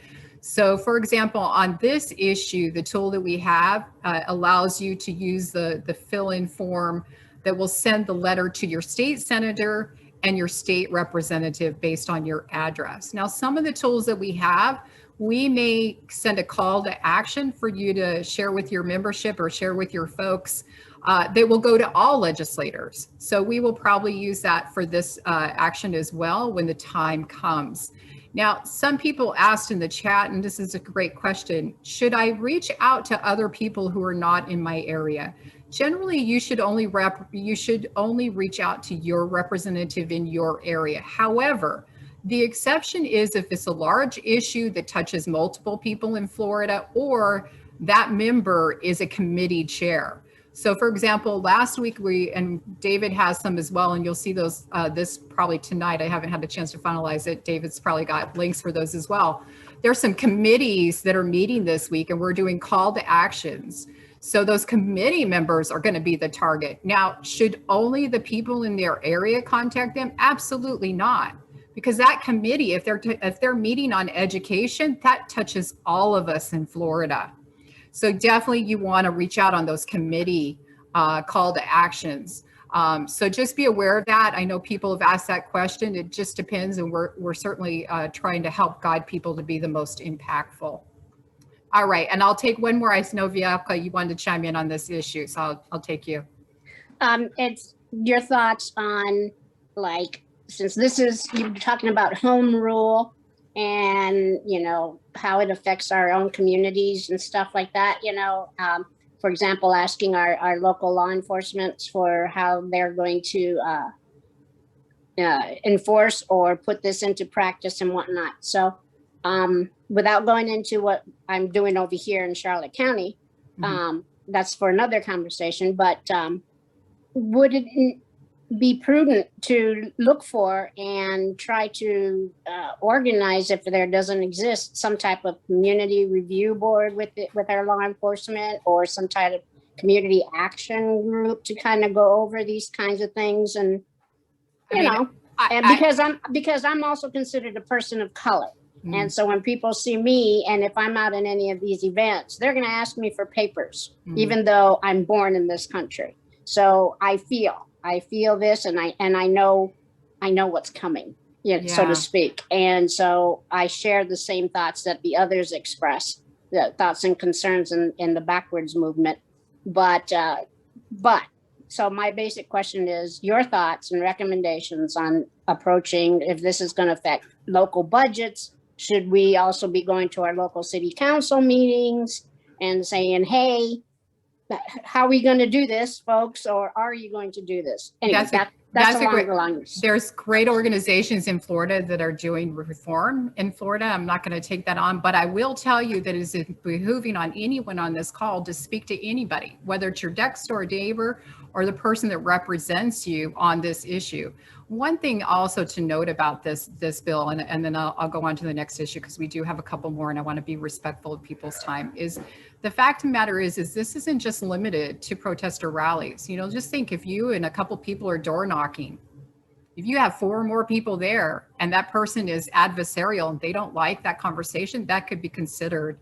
So for example, on this issue, the tool that we have allows you to use the fill-in form that will send the letter to your state senator and your state representative based on your address. Now, some of the tools that we have, we may send a call to action for you to share with your membership or share with your folks that will go to all legislators. So we will probably use that for this action as well when the time comes. Now, some people asked in the chat, and this is a great question, should I reach out to other people who are not in my area? Generally, you should only reach out to your representative in your area. However, the exception is if it's a large issue that touches multiple people in Florida, or that member is a committee chair. So for example, last week and David has some as well, and you'll see those this probably tonight. I haven't had a chance to finalize it. David's probably got links for those as well. There's some committees that are meeting this week, and we're doing call to actions. So those committee members are going to be the target. Now, should only the people in their area contact them? Absolutely not. Because that committee, if they're meeting on education, that touches all of us in Florida. So definitely you want to reach out on those committee call to actions. So just be aware of that. I know people have asked that question. It just depends, and we're certainly trying to help guide people to be the most impactful. All right, and I'll take one more. I know Vialka, you wanted to chime in on this issue, so I'll take you. It's your thoughts on, like, since you're talking about home rule and, how it affects our own communities and stuff like that, for example, asking our local law enforcement for how they're going to enforce or put this into practice and whatnot. So without going into what I'm doing over here in Charlotte County, that's for another conversation, but would it be prudent to look for and try to organize, if there doesn't exist, some type of community review board with our law enforcement, or some type of community action group to kind of go over these kinds of things? And because I'm also considered a person of color. And so when people see me, and if I'm out in any of these events, they're going to ask me for papers, even though I'm born in this country. So I feel this, and I know what's coming, so to speak. And so I share the same thoughts that the others express, the thoughts and concerns in the backwards movement. But so my basic question is your thoughts and recommendations on approaching, if this is going to affect local budgets. Should we also be going to our local city council meetings and saying, hey, how are we going to do this, folks? Or are you going to do this? Anyway, that's along the lines. There's great organizations in Florida that are doing reform in Florida. I'm not going to take that on, but I will tell you that it is behooving on anyone on this call to speak to anybody, whether it's your next door neighbor or the person that represents you on this issue. One thing also to note about this bill, and then I'll go on to the next issue because we do have a couple more and I want to be respectful of people's time, is the fact of the matter is this isn't just limited to protester rallies. Just think, if you and a couple people are door knocking, if you have 4 or more people there and that person is adversarial and they don't like that conversation, that could be considered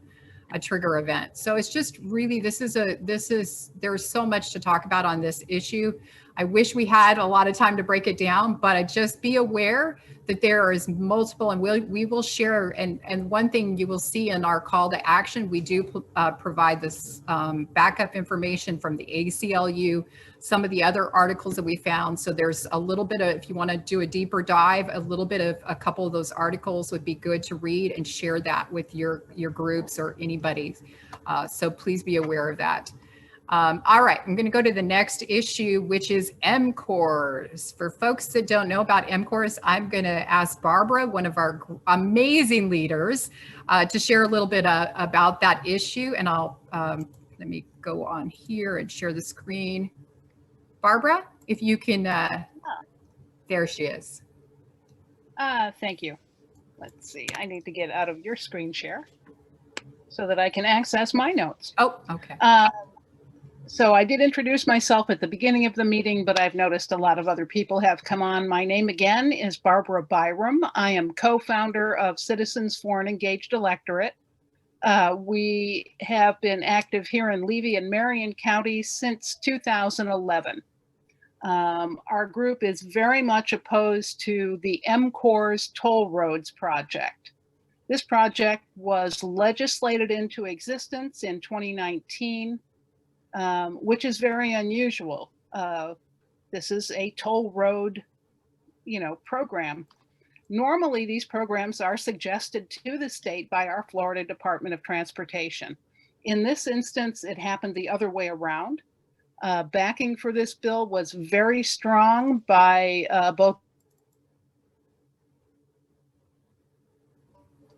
a trigger event. So it's just really, there's so much to talk about on this issue. I wish we had a lot of time to break it down, but just be aware that there is multiple, and we will share. And one thing you will see in our call to action, we do provide this backup information from the ACLU, some of the other articles that we found. So there's a little bit of, if you want to do a deeper dive, a little bit of a couple of those articles would be good to read and share that with your groups or anybody. So please be aware of that. All right, I'm going to go to the next issue, which is MCORs. For folks that don't know about MCORs, I'm going to ask Barbara, one of our amazing leaders, to share a little bit about that issue. And I'll let me go on here and share the screen. Barbara, if you can, there she is. Thank you. Let's see, I need to get out of your screen share so that I can access my notes. Oh, okay. So I did introduce myself at the beginning of the meeting, but I've noticed a lot of other people have come on. My name again is Barbara Byram. I am co-founder of Citizens for an Engaged Electorate. We have been active here in Levy and Marion counties since 2011. Our group is very much opposed to the MCORs Toll Roads project. This project was legislated into existence in 2019. Which is very unusual. This is a toll road, program. Normally, these programs are suggested to the state by our Florida Department of Transportation. In this instance, it happened the other way around. Backing for this bill was very strong by both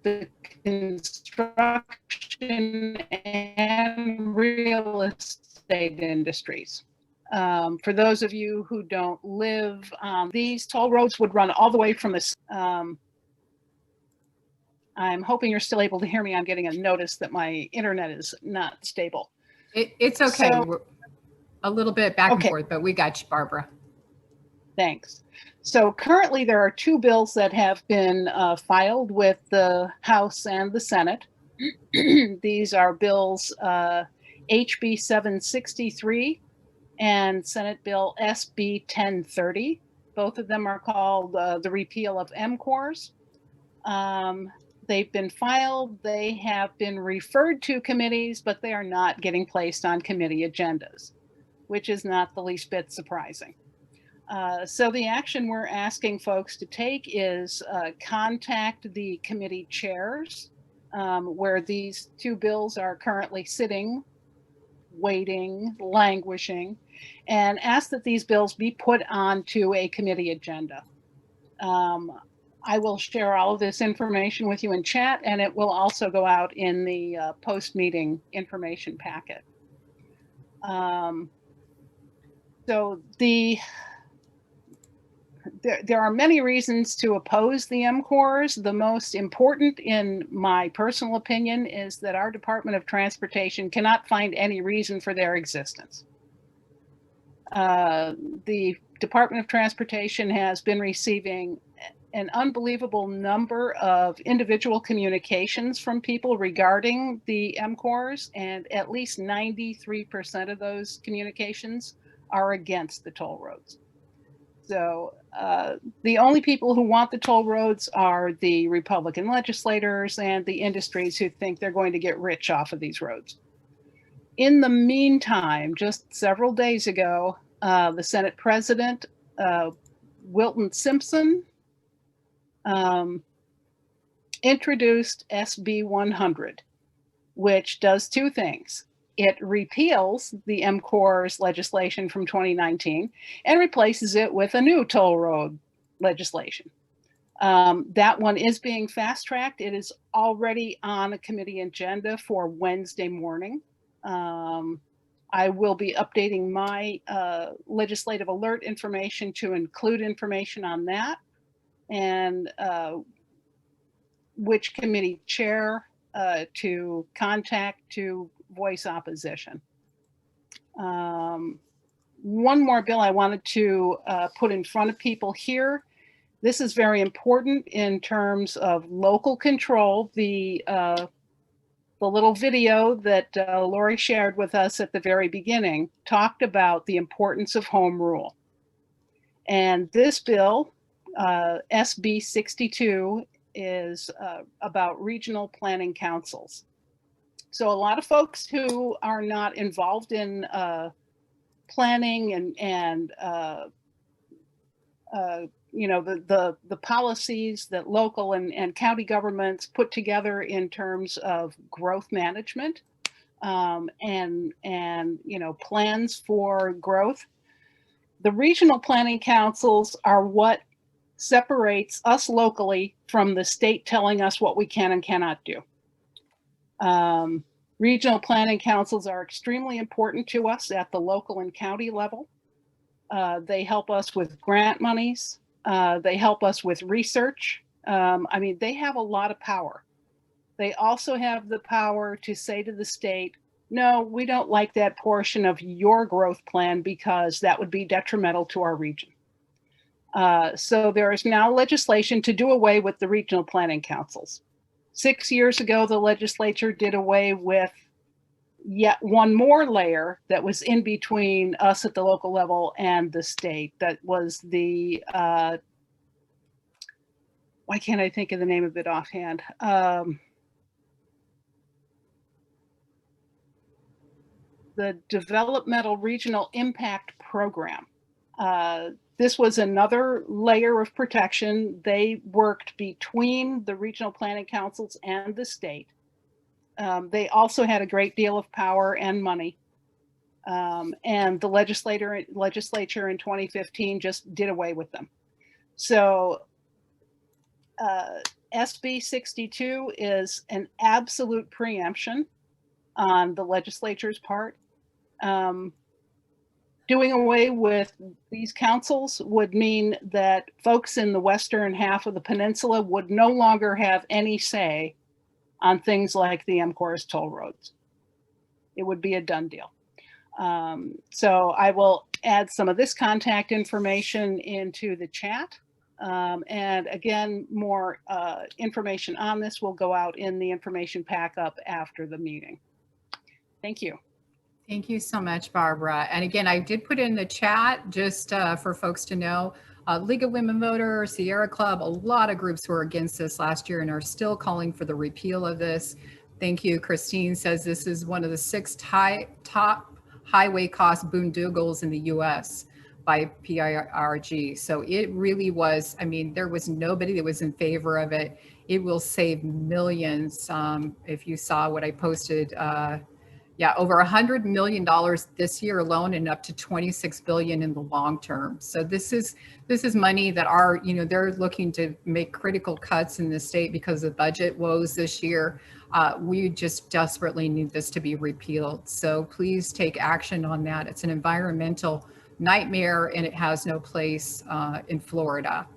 the construction and real estate industries. For those of you who don't live, these toll roads would run all the way from the, I'm hoping you're still able to hear me. I'm getting a notice that my internet is not stable. It's okay. So, we're a little bit back and forth, but we got you, Barbara. Thanks. So currently there are two bills that have been filed with the House and the Senate. These are bills HB 763 and Senate Bill SB 1030. Both of them are called the repeal of MCORs. They've been filed, they have been referred to committees, but they are not getting placed on committee agendas, which is not the least bit surprising. So the action we're asking folks to take is contact the committee chairs where these two bills are currently sitting, waiting, languishing, and ask that these bills be put onto a committee agenda. I will share all of this information with you in chat, and it will also go out in the post-meeting information packet. So there are many reasons to oppose the MCORs. The most important, in my personal opinion, is that our Department of Transportation cannot find any reason for their existence. The Department of Transportation has been receiving an unbelievable number of individual communications from people regarding the MCORs, and at least 93% of those communications are against the toll roads. So the only people who want the toll roads are the Republican legislators and the industries who think they're going to get rich off of these roads. In the meantime, just several days ago, the Senate President, Wilton Simpson, introduced SB 100, which does two things. It repeals the MCORs legislation from 2019 and replaces it with a new toll road legislation. That one is being fast-tracked. It is already on a committee agenda for Wednesday morning. I will be updating my legislative alert information to include information on that and which committee chair to contact to voice opposition. One more bill I wanted to put in front of people here. This is very important in terms of local control. The little video that Lori shared with us at the very beginning talked about the importance of home rule. And this bill, SB 62, is about regional planning councils. So a lot of folks who are not involved in planning and you know, the policies that local and county governments put together in terms of growth management and plans for growth. The regional planning councils are what separates us locally from the state telling us what we can and cannot do. Regional planning councils are extremely important to us at the local and county level. They help us with grant monies. They help us with research. They have a lot of power. They also have the power to say to the state, no, we don't like that portion of your growth plan because that would be detrimental to our region. So there is now legislation to do away with the regional planning councils. 6 years ago, the legislature did away with yet one more layer that was in between us at the local level and the state. That was the, why can't I think of the name of it offhand? The Developmental Regional Impact Program. This was another layer of protection. They worked between the regional planning councils and the state. They also had a great deal of power and money. And the legislature in 2015 just did away with them. So SB 62 is an absolute preemption on the legislature's part. Doing away with these councils would mean that folks in the western half of the peninsula would no longer have any say on things like the MCORS toll roads. It would be a done deal. So I will add some of this contact information into the chat. And again, more information on this will go out in the information pack up after the meeting. Thank you. Thank you so much, Barbara. And again, I did put in the chat just for folks to know, League of Women Voters, Sierra Club, a lot of groups were against this last year and are still calling for the repeal of this. Thank you. Christine says this is one of the 6 top highway cost boondoggles in the US by PIRG. So it really was, there was nobody that was in favor of it. It will save millions. If you saw what I posted, over $100 million this year alone and up to $26 billion in the long term. So this is money that they're looking to make critical cuts in the state because of budget woes this year. We just desperately need this to be repealed. So please take action on that. It's an environmental nightmare and it has no place in Florida.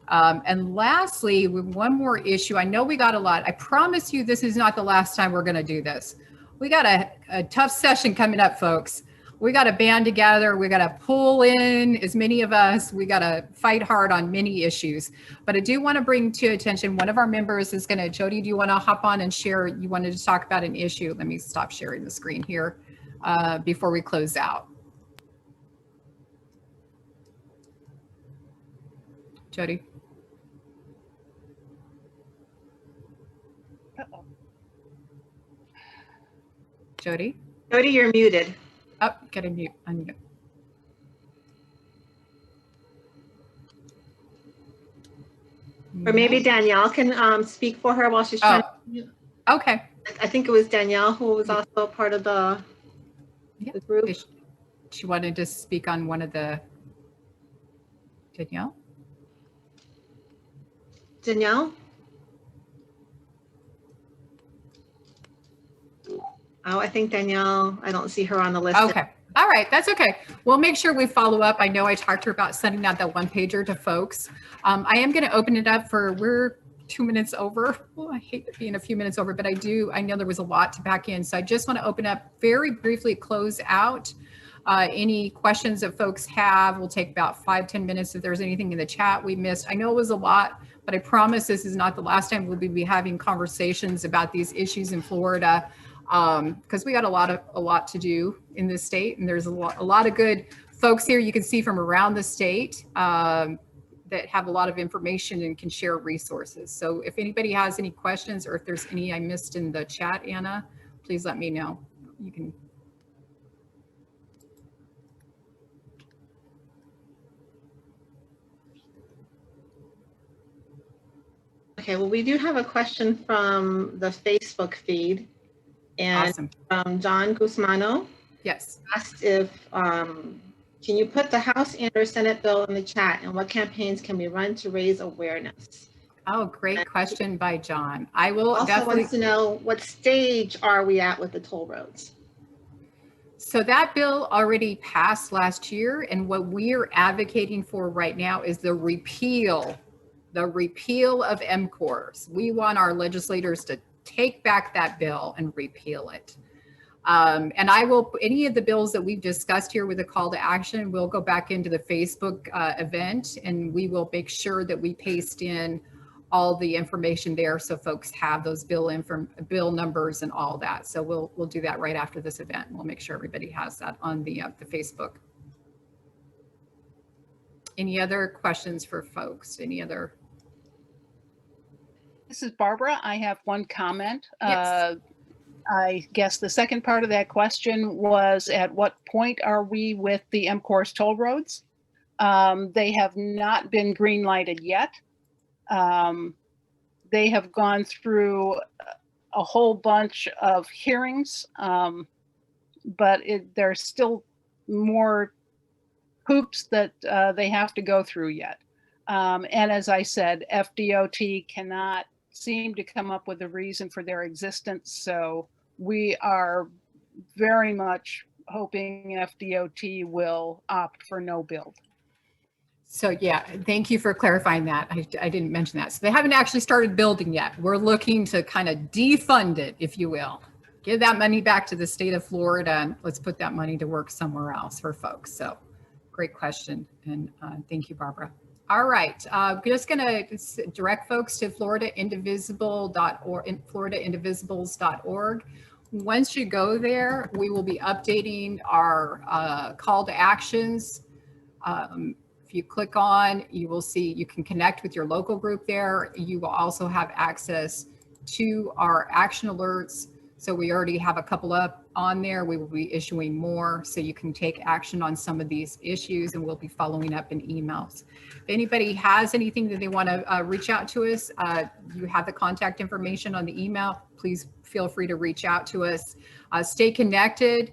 And lastly, one more issue. I know we got a lot. I promise you this is not the last time we're going to do this. We got a tough session coming up, folks. We got to band together. We got to pull in as many of us. We got to fight hard on many issues. But I do want to bring to attention, one of our members is going to, Jody, do you want to hop on and share? You wanted to talk about an issue. Let me stop sharing the screen here before we close out. Jody. Jody? Jody, you're muted. Oh, get a mute, unmute. Or maybe Danielle can speak for her while she's trying to. Okay. I think it was Danielle who was also part of the group. She wanted to speak on one of the, Danielle? Danielle? Oh, I think Danielle, I don't see her on the list. Okay. All right. That's okay. We'll make sure we follow up. I know I talked to her about sending out that one pager to folks. I am going to open it up for, we're 2 minutes over. Oh, I hate being a few minutes over, but I know there was a lot to pack in. So I just want to open up very briefly, close out any questions that folks have. We'll take about 5-10 minutes if there's anything in the chat we missed. I know it was a lot, but I promise this is not the last time we'll be having conversations about these issues in Florida. Because we got a lot to do in this state, and there's a lot of good folks here you can see from around the state that have a lot of information and can share resources. So if anybody has any questions or if there's any I missed in the chat, Anna, please let me know. You can. Okay, well, we do have a question from the Facebook feed. And Awesome. John Guzmano Yes. asked if, can you put the House and or Senate bill in the chat, and what campaigns can we run to raise awareness? Oh, great question by John. I will also definitely wants to know, what stage are we at with the toll roads? So that bill already passed last year, and what we are advocating for right now is the repeal of MCORs. We want our legislators to take back that bill and repeal it. And I will, any of the bills that we've discussed here with a call to action, we'll go back into the Facebook event, and we will make sure that we paste in all the information there so folks have those bill numbers and all that. So we'll do that right after this event. We'll make sure everybody has that on the Facebook. Any other questions for folks? Any other? This is Barbara. I have one comment. Yes. I guess the second part of that question was, at what point are we with the MCORS toll roads? They have not been green lighted yet. They have gone through a whole bunch of hearings, but there's still more hoops that they have to go through yet. And as I said, FDOT cannot seem to come up with a reason for their existence. So we are very much hoping FDOT will opt for no build. So yeah, thank you for clarifying that. I didn't mention that. So they haven't actually started building yet. We're looking to kind of defund it, if you will. Give that money back to the state of Florida, and let's put that money to work somewhere else for folks. So great question. And thank you, Barbara. All right, I'm just gonna direct folks to floridaindivisible.org, floridaindivisibles.org. Once you go there, we will be updating our call to actions. If you click on, you will see you can connect with your local group there. You will also have access to our action alerts. So we already have a couple up on there. We will be issuing more so you can take action on some of these issues, and we'll be following up in emails. If anybody has anything that they want to reach out to us, you have the contact information on the email. Please feel free to reach out to us. Stay connected.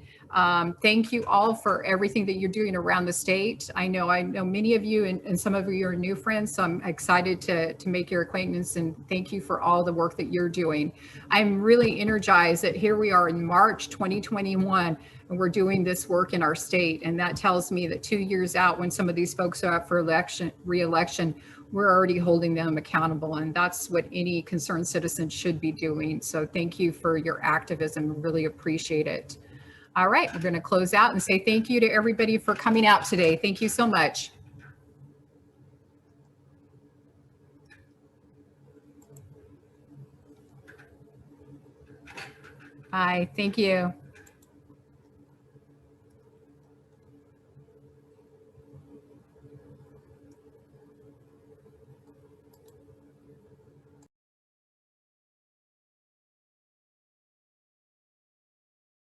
Thank you all for everything that you're doing around the state. I know many of you and some of you are new friends, so I'm excited to make your acquaintance, and thank you for all the work that you're doing. I'm really energized that here we are in March 2021, and we're doing this work in our state. And that tells me that 2 years out, when some of these folks are up for re-election, we're already holding them accountable. And that's what any concerned citizen should be doing. So thank you for your activism. Really appreciate it. All right, we're going to close out and say thank you to everybody for coming out today. Thank you so much. Bye. Thank you.